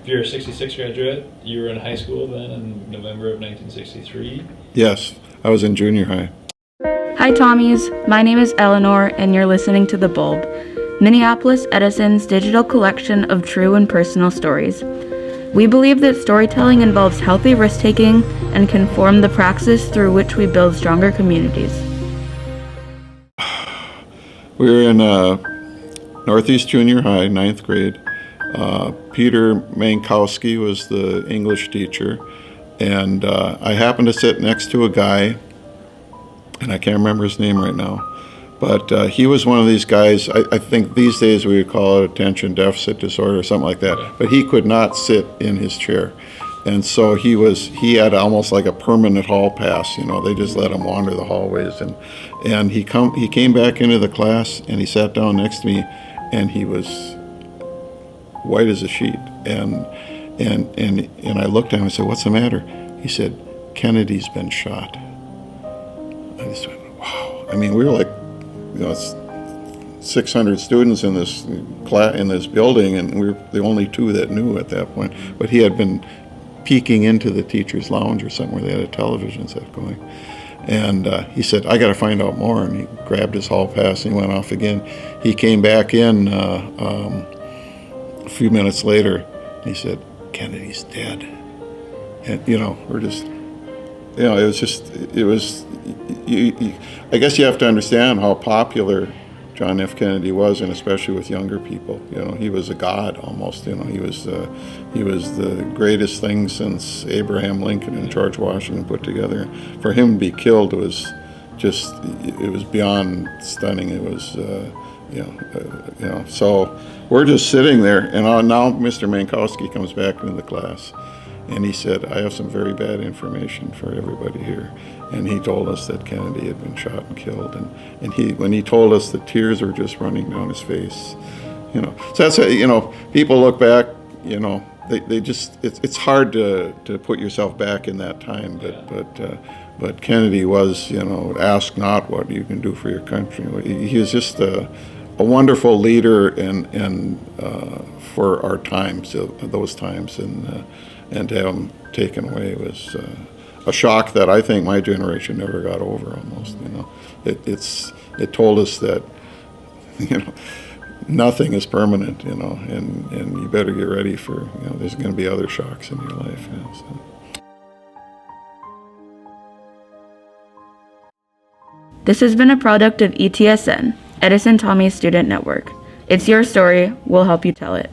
If you're a 66 graduate, you were in high school then in November of 1963? Yes, I was in junior high. Hi Tommies, my name is Eleanor and you're listening to The Bulb, Minneapolis Edison's digital collection of true and personal stories. We believe that storytelling involves healthy risk-taking and can form the praxis through which we build stronger communities. We were in Northeast Junior High, 9th grade. Peter Mankowski was the English teacher, and I happened to sit next to a guy, and I can't remember his name right now, but he was one of these guys, I think these days we would call it attention deficit disorder or something like that, but he could not sit in his chair. And so he had almost like a permanent hall pass, they just let him wander the hallways. And he came back into the class and he sat down next to me and he was white as a sheet. And I looked at him and said, "What's the matter?" He said, "Kennedy's been shot." I just went, wow. I mean, we were like, 600 students in this building, and we were the only two that knew at that point. But he had been peeking into the teacher's lounge or something where they had a television set going. And he said, "I got to find out more." And he grabbed his hall pass and he went off again. He came back in a few minutes later. And he said, "Kennedy's dead." And we're just, I guess you have to understand how popular John F. Kennedy was, and especially with younger people. He was a god almost. He was the greatest thing since Abraham Lincoln and George Washington put together. For him to be killed was just, it was beyond stunning. It was, So we're just sitting there, and now Mr. Mankowski comes back into the class. And he said, "I have some very bad information for everybody here." And he told us that Kennedy had been shot and killed. And when he told us, the tears were just running down his face. So that's people look back. They just it's hard to put yourself back in that time. But Kennedy was ask not what you can do for your country. He was just a wonderful leader and for our times, those times, and to have him taken away was a shock that I think my generation never got over. Almost, it told us that nothing is permanent, and you better get ready for there's going to be other shocks in your life. So. This has been a product of ETSN, Edison Tommy Student Network. It's your story, we'll help you tell it.